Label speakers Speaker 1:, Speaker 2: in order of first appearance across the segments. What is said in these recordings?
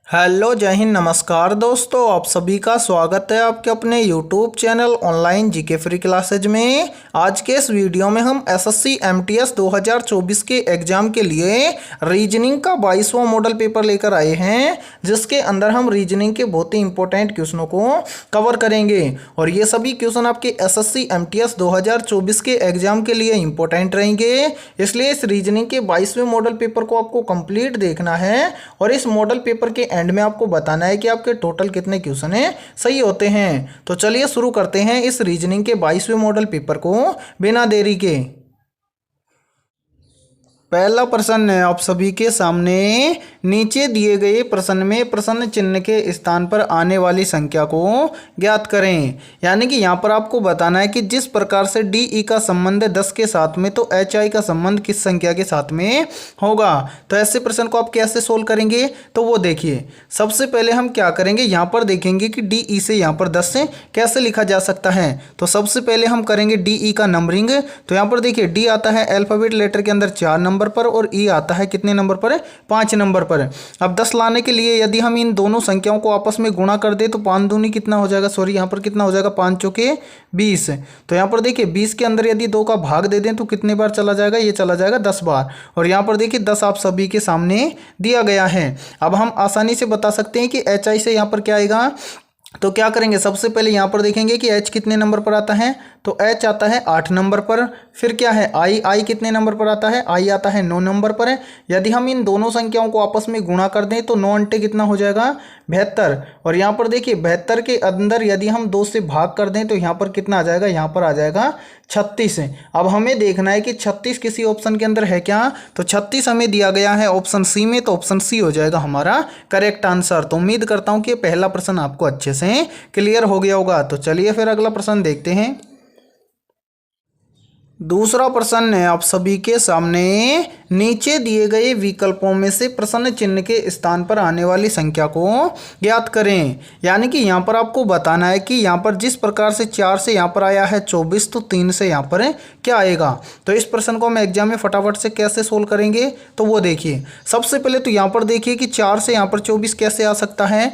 Speaker 1: Hello जय हिंद नमस्कार दोस्तों, आप सभी का स्वागत है आपके अपने YouTube channel online GK free classes में। आज के इस वीडियो में हम एसएससी एमटीएस 2024 के एग्जाम के लिए रीजनिंग का 22वां मॉडल पेपर लेकर आए हैं, जिसके अंदर हम रीजनिंग के बहुत ही इंपॉर्टेंट क्वेश्चनों को कवर करेंगे। और ये सभी क्वेश्चन आपके एसएससी एमटीएस 2024 के एग्जाम के लिए इंपॉर्टेंट रहेंगे, इसलिए इस रीजनिंग के 22वें मॉडल पेपर को आपको कंप्लीट देखना है और इस मॉडल पेपर के एंड में आपको बताना है कि आपके टोटल कितने क्वेश्चन है सही होते हैं। तो चलिए शुरू करते हैं इस रीजनिंग के 22वें मॉडल पेपर को बिना देरी के। पहला प्रश्न है आप सभी के सामने, नीचे दिए गए प्रश्न में प्रश्न चिन्ह के स्थान पर आने वाली संख्या को ज्ञात करें। यानी कि यहाँ पर आपको बताना है कि जिस प्रकार से डी ई का संबंध 10 के साथ में, तो एच आई का संबंध किस संख्या के साथ में होगा। तो ऐसे प्रश्न को आप कैसे सोल्व करेंगे, तो वो देखिए। सबसे पहले हम क्या करेंगे, यहाँ पर देखेंगे कि डी ई से यहाँ पर 10 से कैसे लिखा जा सकता है। तो सबसे पहले हम करेंगे डी ई का नंबरिंग। तो यहाँ पर देखिए डी आता है अल्फाबेट लेटर के अंदर 4 नंबर पर और ई आता है कितने नंबर पर, 5 नंबर पर। अब 10 लाने के लिए यदि हम इन दोनों संख्याओं को आपस में गुणा कर दे तो 5 दूनी कितना हो जाएगा, सॉरी यहाँ पर कितना हो जाएगा, 5 चौके 20। तो यहाँ पर देखिए 20 के अंदर यदि 2 का भाग दे दें तो कितने बार चला जाएगा, ये चला जाएगा 10 बार। और यहाँ पर देखिए 10 आप सभी के सामने दिया गया है। अब हम आसानी से बता सकते हैं कि एच आई से यहाँ पर क्या आएगा। तो क्या करेंगे, सबसे पहले यहाँ पर देखेंगे कि एच कितने नंबर पर आता है, तो एच आता है 8 नंबर पर। फिर क्या है आई कितने नंबर पर आता है, आई आता है 9 नंबर पर। यदि हम इन दोनों संख्याओं को आपस में गुणा कर दें तो 9 अंटे कितना हो जाएगा, 72। और यहाँ पर देखिए 72 के अंदर यदि हम 2 से भाग कर दें तो यहाँ पर कितना आ जाएगा, यहाँ पर आ जाएगा 36। अब हमें देखना है कि 36 किसी ऑप्शन के अंदर है क्या, तो 36 हमें दिया गया है ऑप्शन सी में, तो ऑप्शन सी हो जाएगा हमारा करेक्ट आंसर। तो उम्मीद करता हूँ कि पहला प्रश्न आपको अच्छे से क्लियर हो गया होगा। तो चलिए फिर अगला प्रश्न देखते हैं। दूसरा प्रश्न है आप सभी के सामने, नीचे दिए गए विकल्पों में से प्रश्न चिन्ह के स्थान पर आने वाली संख्या को ज्ञात करें। यानी कि यहाँ पर आपको बताना है कि यहाँ पर जिस प्रकार से 4 से यहाँ पर आया है 24, तो 3 से यहाँ पर क्या आएगा। तो इस प्रश्न को हम एग्जाम में फटाफट से कैसे सोल्व करेंगे, तो वो देखिए। सबसे पहले तो यहाँ पर देखिए कि 4 से यहाँ पर 24 कैसे आ सकता है।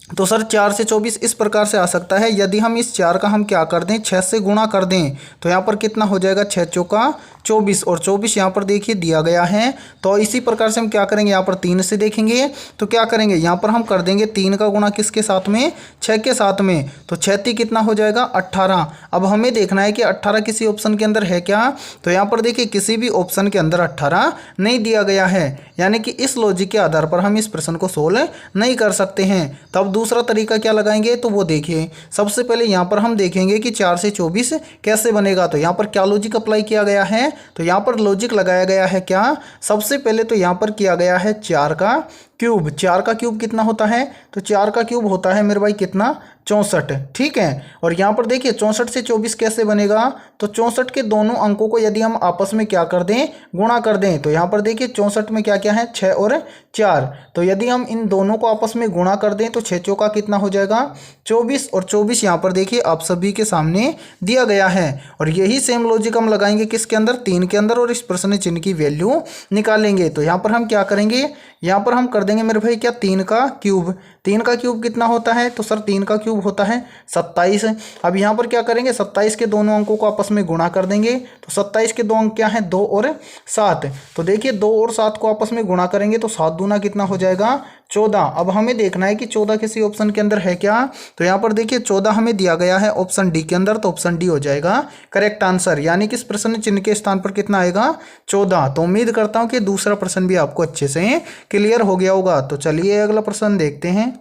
Speaker 1: तो सर 4 से 24 इस प्रकार से आ सकता है, यदि हम इस 4 का हम क्या कर दें, 6 से गुणा कर दें तो यहाँ पर कितना हो जाएगा, 6 चौका 24। और 24 यहाँ पर देखिए दिया गया है। तो इसी प्रकार से हम क्या करेंगे, यहाँ पर 3 से देखेंगे तो क्या करेंगे, यहाँ पर हम कर देंगे 3 का गुणा किसके साथ में, 6 के साथ में। तो 6 कितना हो जाएगा, 18। अब हमें देखना है कि 18 किसी ऑप्शन के अंदर है क्या। तो यहाँ पर देखिए किसी भी ऑप्शन के अंदर 18 नहीं दिया गया है, यानी कि इस लॉजिक के आधार पर हम इस प्रश्न को सोल्व नहीं कर सकते हैं। तब दूसरा तरीका क्या लगाएंगे, तो वो देखिए। सबसे पहले यहाँ पर हम देखेंगे कि 4 से 24 कैसे बनेगा। तो यहाँ पर क्या लॉजिक अप्लाई किया गया है, तो यहाँ पर लॉजिक लगाया गया है क्या, सबसे पहले तो यहाँ पर किया गया है 4 का क्यूब। 4 का क्यूब कितना होता है, तो 4 का क्यूब होता है मेरे भाई कितना, 64। ठीक है। और यहाँ पर देखिए 64 से 24 कैसे बनेगा, तो 64 के दोनों अंकों को यदि हम आपस में क्या कर दें, गुणा कर दें। तो यहाँ पर देखिए 64 में क्या क्या है, 6 और 4। तो यदि हम इन दोनों को आपस में गुणा कर दें तो 6 चौका कितना हो जाएगा, 24। और 24 यहाँ पर देखिए आप सभी के सामने दिया गया है। और यही सेम लॉजिक हम लगाएंगे किसके अंदर, 3 के अंदर, और इस प्रश्न चिन्ह की वैल्यू निकालेंगे। तो यहाँ पर हम क्या करेंगे, यहाँ पर हम कर देंगे मेरे भाई क्या, 3 का क्यूब। 3 का क्यूब कितना होता है, तो सर 3 का क्यूब होता है 27। अब यहाँ पर क्या करेंगे, 27 के दोनों अंकों को आपस में गुणा कर देंगे। तो 27 के दो अंक क्या हैं, 2 और 7। तो देखिए 2 और 7 को आपस में गुणा करेंगे तो 7 दूना कितना हो जाएगा, 14। अब हमें देखना है कि 14 किसी ऑप्शन के अंदर है क्या। तो यहाँ पर देखिए 14 हमें दिया गया है ऑप्शन डी के अंदर, तो ऑप्शन डी हो जाएगा करेक्ट आंसर। यानी कि इस प्रश्न चिन्ह के स्थान पर कितना आएगा, 14। तो उम्मीद करता हूँ कि दूसरा प्रश्न भी आपको अच्छे से क्लियर हो गया होगा। तो चलिए अगला प्रश्न देखते हैं।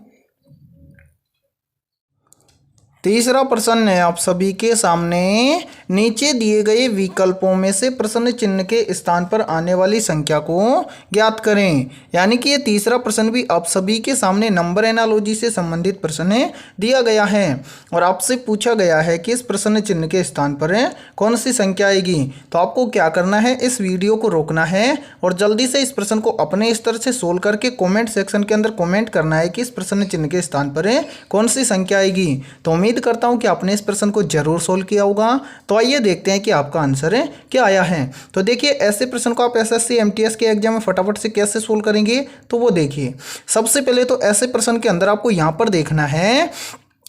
Speaker 1: तीसरा प्रश्न है आप सभी के सामने, नीचे दिए गए विकल्पों में से प्रश्न चिन्ह के स्थान पर आने वाली संख्या को ज्ञात करें। यानी कि ये तीसरा प्रश्न भी आप सभी के सामने नंबर एनालॉजी से संबंधित प्रश्न दिया गया है और आपसे पूछा गया है कि इस प्रश्न चिन्ह के स्थान पर कौन सी संख्या आएगी। तो आपको क्या करना है, इस वीडियो को रोकना है और जल्दी से इस प्रश्न को अपने स्तर से सोल्व करके कॉमेंट सेक्शन के अंदर कॉमेंट करना है कि इस प्रश्न चिन्ह के स्थान पर कौन सी संख्या आएगी। तो उम्मीद करता हूं कि आपने इस प्रश्न को जरूर सोल्व किया होगा। तो आइए देखते हैं कि आपका आंसर है क्या आया है। तो देखिए ऐसे प्रश्न को आप एसएससी एमटीएस के एग्जाम में फटाफट से कैसे सोल्व करेंगे, तो वो देखिए सबसे पहले तो ऐसे प्रश्न के अंदर आपको यहाँ पर देखना है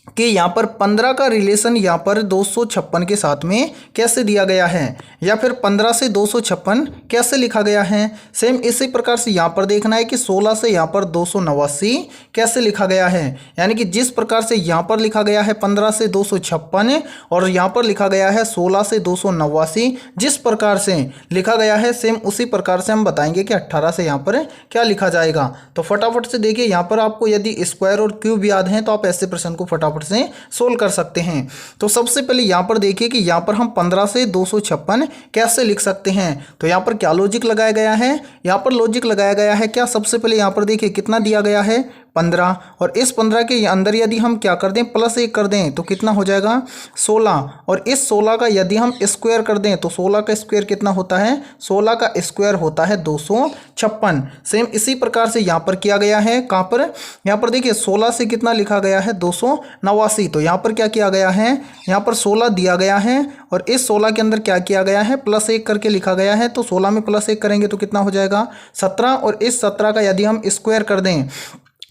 Speaker 1: कि यहाँ पर 15 का रिलेशन यहाँ पर 256 के साथ में कैसे दिया गया है, या फिर 15 से 256 कैसे लिखा गया है। सेम इसी प्रकार से यहाँ पर देखना है कि 16 से यहाँ पर 289 कैसे लिखा गया है। यानी कि जिस प्रकार से यहाँ पर लिखा गया है 15 से 256 और यहाँ पर लिखा गया है 16 से 289, जिस प्रकार से लिखा गया है सेम उसी प्रकार से हम बताएंगे कि 18 से यहाँ पर क्या लिखा जाएगा। तो फटाफट से देखिए यहाँ पर आपको यदि स्क्वायर और क्यूब याद है तो आप ऐसे प्रश्न को फटाफट से सोल्व कर सकते हैं। तो सबसे पहले यहां पर देखिए कि यहां पर हम 15 से 256 कैसे लिख सकते हैं। तो यहां पर क्या लॉजिक लगाया गया है, यहां पर लॉजिक लगाया गया है क्या, सबसे पहले यहां पर देखिए कितना दिया गया है 15, और इस 15 के अंदर यदि हम क्या कर दें +1 कर दें तो कितना हो जाएगा 16, और इस 16 का यदि हम स्क्वायर कर दें तो 16 का स्क्वायर कितना होता है, 16 का स्क्वायर होता है 256। सेम इसी प्रकार से यहाँ पर किया गया है, कहाँ पर, यहाँ पर देखिए 16 से कितना लिखा गया है 289। तो यहाँ पर क्या किया गया है, यहाँ पर 16 दिया गया है और इस 16 के अंदर क्या किया गया है +1 करके लिखा गया है। तो 16 में +1 करेंगे तो कितना हो जाएगा 17, और इस 17 का यदि हम स्क्वायर कर दें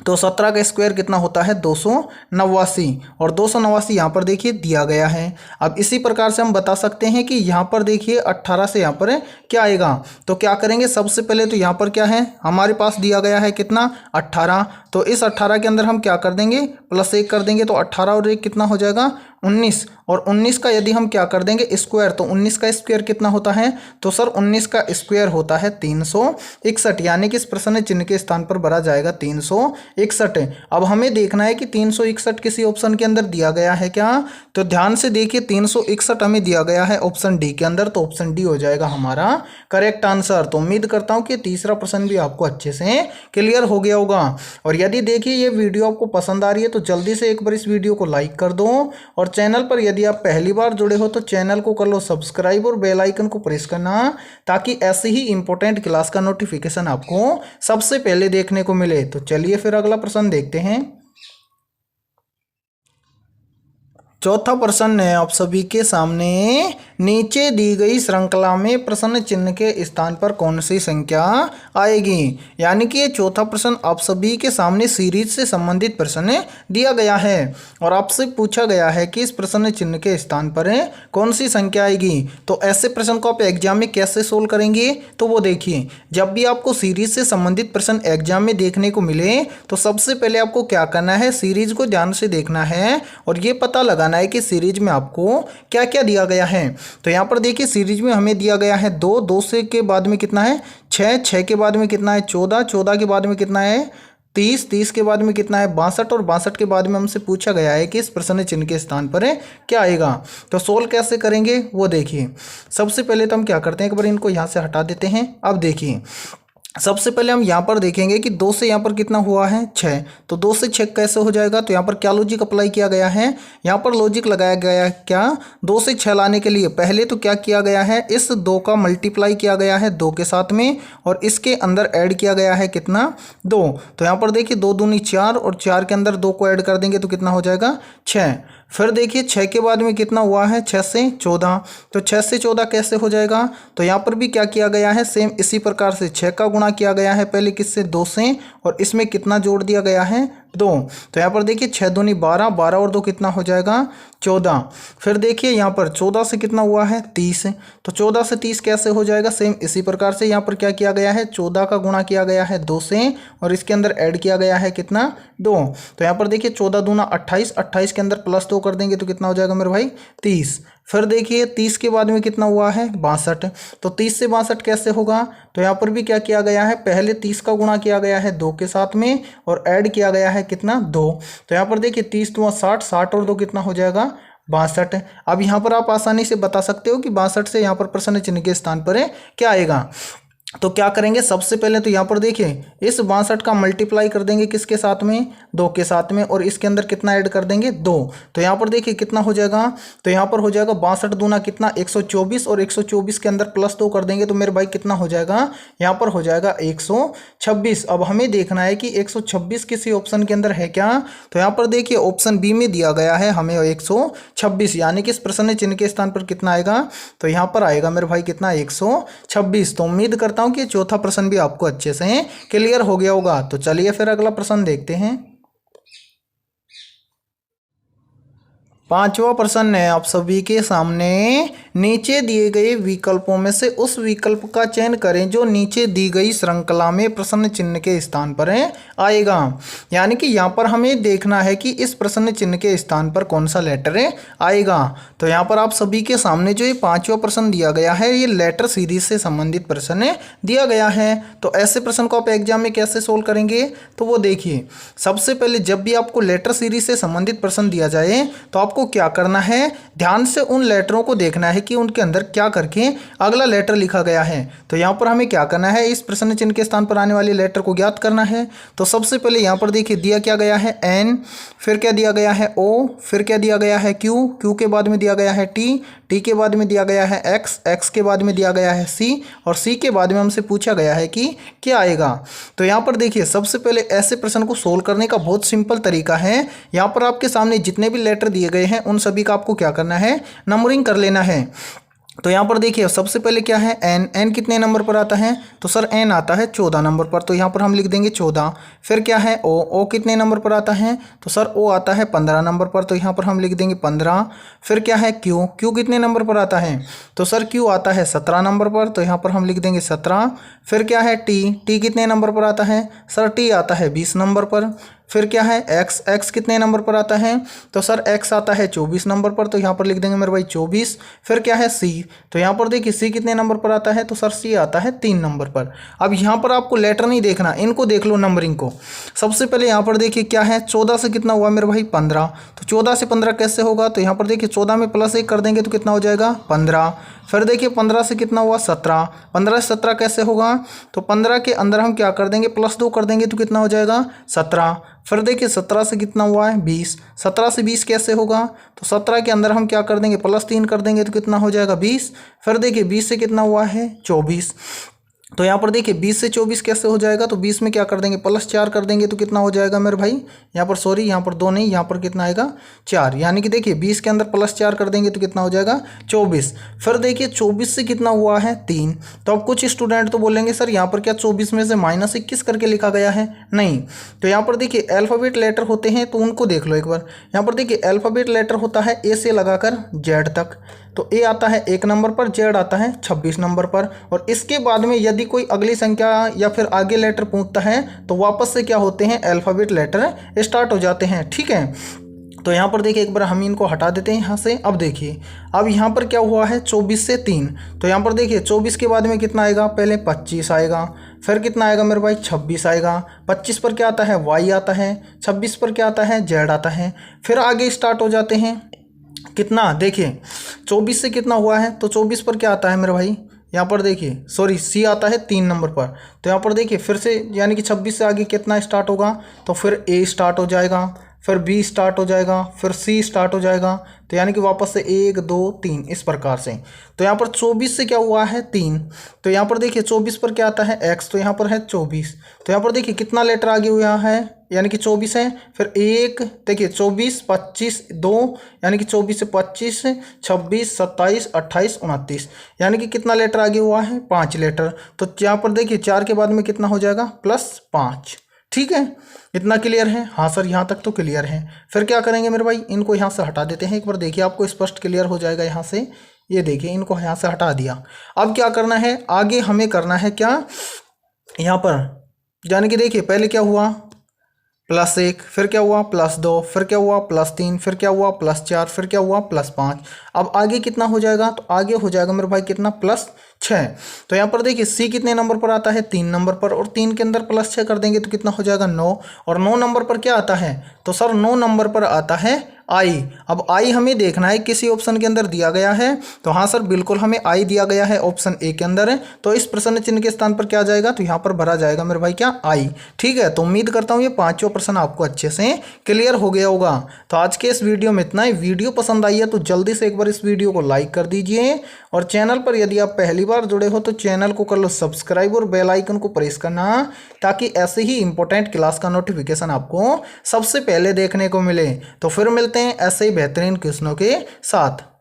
Speaker 1: तो 17 का स्क्वायर कितना होता है 289, और 289 यहाँ पर देखिए दिया गया है। अब इसी प्रकार से हम बता सकते हैं कि यहाँ पर देखिए 18 से यहाँ पर क्या आएगा। तो क्या करेंगे, सबसे पहले तो यहाँ पर क्या है हमारे पास दिया गया है कितना 18, तो इस 18 के अंदर हम क्या कर देंगे +1 कर देंगे तो 18 और 1 कितना हो जाएगा 19, और 19 का यदि हम क्या कर देंगे स्क्वायर तो 19 का स्क्वायर कितना होता है, तो सर 19 का स्क्वायर होता है 361, यानी कि इस प्रश्न चिन्ह के स्थान पर भरा जाएगा 361। अब हमें देखना है कि 361 किसी ऑप्शन के अंदर दिया गया है क्या, तो ध्यान से देखिए 361 हमें दिया गया है ऑप्शन डी के अंदर, तो ऑप्शन डी हो जाएगा हमारा करेक्ट आंसर। तो उम्मीद करता हूँ कि तीसरा प्रश्न भी आपको अच्छे से क्लियर हो गया होगा। और यदि देखिए ये वीडियो आपको पसंद आ रही है तो जल्दी से एक बार इस वीडियो को लाइक कर दो, और चैनल पर यदि आप पहली बार जुड़े हो तो चैनल को कर लो सब्सक्राइब और बेल आइकन को प्रेस करना, ताकि ऐसे ही इंपॉर्टेंट क्लास का नोटिफिकेशन आपको सबसे पहले देखने को मिले। तो चलिए फिर अगला प्रश्न देखते हैं। चौथा प्रश्न है आप सभी के सामने, नीचे दी गई श्रृंखला में प्रश्न चिन्ह के स्थान पर कौन सी संख्या आएगी। यानी कि ये चौथा प्रश्न आप सभी के सामने सीरीज से संबंधित प्रश्न दिया गया है और आपसे पूछा गया है कि इस प्रश्न चिन्ह के स्थान पर कौन सी संख्या आएगी। तो ऐसे प्रश्न को आप एग्जाम में कैसे सोल्व करेंगे, तो वो देखिए जब भी आपको सीरीज से संबंधित प्रश्न एग्जाम में देखने को मिले तो सबसे पहले आपको क्या करना है, सीरीज को ध्यान से देखना है और ये पता लगाना है कि सीरीज में आपको क्या क्या दिया गया है। तो यहाँ पर देखिए सीरीज में हमें दिया गया है 2, 2 से के बाद में कितना है 6, 6 के बाद में कितना है 14, 14 के बाद में कितना है 30, 30 के बाद में कितना है 62, और 62 के बाद में हमसे पूछा गया है कि इस प्रश्न चिन्ह के स्थान पर क्या आएगा। तो सोल्व कैसे करेंगे वो देखिए। सबसे पहले तो हम क्या करते हैं, एक बार इनको यहाँ से हटा देते हैं। अब देखिए सबसे पहले हम यहाँ पर देखेंगे कि 2 से यहाँ पर कितना हुआ है 6, तो 2 से 6 कैसे हो जाएगा। तो यहाँ पर क्या लॉजिक अप्लाई किया गया है, यहाँ पर लॉजिक लगाया गया है क्या, 2 से 6 लाने के लिए पहले तो क्या किया गया है, इस 2 का मल्टीप्लाई किया गया है 2 के साथ में और इसके अंदर ऐड किया गया है कितना 2। तो यहाँ पर देखिए 2 दूनी 4 और 4 के अंदर 2 को ऐड कर देंगे तो कितना हो जाएगा 6। फिर देखिए 6 के बाद में कितना हुआ है 6 से 14, तो 6 से 14 कैसे हो जाएगा। तो यहाँ पर भी क्या किया गया है, सेम इसी प्रकार से 6 का गुणा किया गया है पहले किससे 2 से, और इसमें कितना जोड़ दिया गया है 2। तो यहाँ पर देखिए 6 दूनी 12, 12 और 2 कितना हो जाएगा 14। फिर देखिए यहाँ पर 14 से कितना हुआ है 30, तो 14 से 30 कैसे हो जाएगा, सेम इसी प्रकार से यहाँ पर क्या किया गया है 14 का गुणा किया गया है 2 से और इसके अंदर ऐड किया गया है कितना 2। तो यहाँ पर देखिए 14 दूना 28, 28 के अंदर +2 कर देंगे तो कितना हो जाएगा मेरे भाई 30। फिर देखिए 30 के बाद में कितना हुआ है 62, तो 30 से 62 कैसे होगा। तो यहाँ पर भी क्या किया गया है, पहले 30 का गुणा किया गया है 2 के साथ में और ऐड किया गया है कितना 2। तो यहाँ पर देखिए 30 दूना 60, 60 और 2 कितना हो जाएगा 62। अब यहाँ पर आप आसानी से बता सकते हो कि 62 से यहाँ पर प्रश्न चिन्ह के स्थान पर क्या आएगा। तो क्या करेंगे, सबसे पहले तो यहाँ पर देखिए इस 62 का मल्टीप्लाई कर देंगे किसके साथ में, 2 के साथ में, और इसके अंदर कितना ऐड कर देंगे, 2। तो यहाँ पर देखिए कितना हो जाएगा, तो यहाँ पर हो जाएगा 62 दूना कितना 124, और 124 के अंदर प्लस 2 कर देंगे तो मेरे भाई कितना हो जाएगा, यहाँ पर हो जाएगा 126। अब हमें देखना है कि 126 किसी ऑप्शन के अंदर है क्या, तो यहाँ पर देखिए ऑप्शन बी में दिया गया है हमें 126, यानी कि इस प्रश्न चिन्ह के स्थान पर कितना आएगा, तो यहाँ पर आएगा मेरे भाई कितना 126। तो उम्मीद करता हूं कि चौथा प्रश्न भी आपको अच्छे से क्लियर हो गया होगा। तो चलिए फिर अगला प्रश्न देखते हैं। पांचवा प्रश्न है आप सभी के सामने, नीचे दिए गए विकल्पों में से उस विकल्प का चयन करें जो नीचे दी गई श्रृंखला में प्रश्न चिन्ह के स्थान पर आएगा। यानी कि यहाँ पर हमें देखना है कि इस प्रश्न चिन्ह के स्थान पर कौन सा लेटर आएगा। तो यहाँ पर आप सभी के सामने जो ये पांचवा प्रश्न दिया गया है, ये लेटर सीरीज से संबंधित प्रश्न दिया गया है। तो ऐसे प्रश्न को आप एग्जाम में कैसे सोल्व करेंगे, तो वो देखिए सबसे पहले जब भी आपको लेटर सीरीज से संबंधित प्रश्न दिया जाए तो आपको क्या करना है, ध्यान से उन लेटरों को देखना है कि उनके अंदर क्या करके अगला लेटर लिखा गया है। तो यहाँ पर हमें क्या करना है, इस प्रश्न चिन्ह के स्थान पर आने वाले लेटर को ज्ञात करना है। तो सबसे पहले यहाँ पर देखिए दिया क्या गया है एन, फिर क्या दिया गया है ओ, फिर क्या दिया गया है क्यू, क्यू के बाद में दिया गया है टी, टी के बाद में दिया गया है एक्स, एक्स के बाद में दिया गया है सी, और सी के बाद में हमसे पूछा गया है कि क्या आएगा। तो यहाँ पर देखिए सबसे पहले ऐसे प्रश्न को सोल्व करने का बहुत सिंपल तरीका है। यहाँ पर आपके सामने जितने भी लेटर दिए गए हैं उन सभी का आपको क्या करना है, नंबरिंग कर लेना है। तो यहाँ पर देखिए सबसे पहले क्या है एन, एन कितने नंबर पर आता है, तो सर एन आता है 14 नंबर पर, तो यहाँ पर हम लिख देंगे 14। फिर क्या है ओ, ओ कितने नंबर पर आता है, तो सर ओ आता है 15 नंबर पर, तो यहाँ पर हम लिख देंगे 15। फिर क्या है क्यू, क्यू कितने नंबर पर आता है, तो सर क्यू आता है 17 नंबर पर, तो यहाँ पर हम लिख देंगे 17। फिर क्या है टी, टी कितने नंबर पर आता है, सर टी आता है 20 नंबर पर। फिर क्या है एक्स, एक्स कितने नंबर पर आता है, तो सर एक्स आता है 24 नंबर पर, तो यहाँ पर लिख देंगे मेरे भाई 24। फिर क्या है सी, तो यहाँ पर देखिए सी कितने नंबर पर आता है, तो सर सी आता है 3 नंबर पर। अब यहाँ पर आपको लेटर नहीं देखना, इनको देख लो नंबरिंग को। सबसे पहले यहाँ पर देखिए क्या है 14 से कितना हुआ मेरे भाई 15, तो 14 से 15 कैसे होगा, तो यहाँ पर देखिए 14 में +1 कर देंगे तो कितना हो जाएगा 15। फिर देखिए 15 से कितना हुआ 17, 15 से 17 कैसे होगा, तो 15 के अंदर हम क्या कर देंगे +2 कर देंगे तो कितना हो जाएगा 17। फिर देखिए 17 से कितना हुआ है 20, 17 से 20 कैसे होगा, तो 17 के अंदर हम क्या कर देंगे +3 कर देंगे तो कितना हो जाएगा 20। फिर देखिए 20 से कितना हुआ है 24, तो यहाँ पर देखिए 20 से 24 कैसे हो जाएगा, तो 20 में क्या कर देंगे +4 कर देंगे तो कितना हो जाएगा मेरे भाई, यहाँ पर सॉरी यहाँ पर 2 नहीं, यहाँ पर कितना आएगा 4, यानी कि देखिए 20 के अंदर +4 कर देंगे तो कितना हो जाएगा 24। फिर देखिए 24 से कितना हुआ है 3, तो अब कुछ स्टूडेंट तो बोलेंगे सर यहाँ पर क्या 24 में से -21 करके लिखा गया है, नहीं। तो यहाँ पर देखिए अल्फ़ाबेट लेटर होते हैं तो उनको देख लो एक बार। यहाँ पर देखिए अल्फ़ाबेट लेटर होता है ए से लगाकर जेड तक, तो ए आता है 1 नंबर पर, जेड आता है 26 नंबर पर, और इसके बाद में यदि कोई अगली संख्या या फिर आगे लेटर पूछता है तो वापस से क्या होते हैं अल्फ़ाबेट लेटर स्टार्ट हो जाते हैं, ठीक है। तो यहाँ पर देखिए एक बार हम इनको हटा देते हैं यहाँ से। अब देखिए अब यहाँ पर क्या हुआ है 24 से 3, तो यहाँ पर देखिए 24 के बाद में कितना आएगा, पहले 25 आएगा, फिर कितना आएगा मेरे भाई 26 आएगा, 25 पर क्या आता है वाई आता है, 26 पर क्या आता है जेड आता है। फिर आगे स्टार्ट हो जाते हैं कितना, देखिए 24 से कितना हुआ है, तो 24 पर क्या आता है मेरे भाई, यहाँ पर देखिए सॉरी सी आता है 3 नंबर पर, तो यहाँ पर देखिए फिर से यानी कि 26 से आगे कितना स्टार्ट होगा, तो फिर ए स्टार्ट हो जाएगा, फिर बी स्टार्ट हो जाएगा, फिर सी स्टार्ट हो जाएगा, तो यानी कि वापस से 1 2 3 इस प्रकार से। तो यहाँ पर 24 से क्या हुआ है 3, तो यहाँ पर देखिए 24 पर क्या आता है x, तो यहाँ पर है 24, तो यहाँ पर देखिए कितना लेटर आगे हुआ है, यानी कि 24 है, फिर 1 देखिए 24 25 2 यानी कि 24 से 25 26 27 28 29, यानी कि कितना लेटर आगे हुआ है 5 लेटर। तो यहाँ पर देखिए 4 के बाद में कितना हो जाएगा +5, ठीक है। इतना क्लियर है, हाँ सर यहाँ तक तो क्लियर है। फिर क्या करेंगे मेरे भाई, इनको यहाँ से हटा देते हैं एक बार, देखिए आपको स्पष्ट क्लियर हो जाएगा यहाँ से। ये देखिए इनको यहाँ से हटा दिया। अब क्या करना है, आगे हमें करना है क्या, यहाँ पर यानी कि देखिए पहले क्या हुआ +1, फिर क्या हुआ +2, फिर क्या हुआ +3, फिर क्या हुआ +4, फिर क्या हुआ +5। अब आगे कितना हो जाएगा, तो आगे हो जाएगा मेरे भाई कितना +6। तो यहाँ पर देखिए सी कितने नंबर पर आता है 3 नंबर पर, और 3 के अंदर +6 कर देंगे तो कितना हो जाएगा 9, और 9 नंबर पर क्या आता है, तो सर 9 नंबर पर आता है आई। अब आई हमें देखना है किसी ऑप्शन के अंदर दिया गया है, तो हाँ सर बिल्कुल हमें आई दिया गया है ऑप्शन ए के अंदर। तो इस प्रश्न चिन्ह के स्थान पर क्या जाएगा, तो यहाँ पर भरा जाएगा मेरे भाई क्या, आई। ठीक है, तो उम्मीद करता हूँ ये पांचों प्रश्न आपको अच्छे से क्लियर हो गया होगा। तो आज के इस वीडियो में इतना ही। वीडियो पसंद आई है तो जल्दी से एक बार इस वीडियो को लाइक कर दीजिए, और चैनल पर यदि आप पहली बार जुड़े हो तो चैनल को कर लो सब्सक्राइब और बेल आइकन को प्रेस करना, ताकि ऐसे ही इंपॉर्टेंट क्लास का नोटिफिकेशन आपको सबसे पहले देखने को मिले। तो फिर मिलते हैं ऐसे ही बेहतरीन क्वेश्चनों के साथ।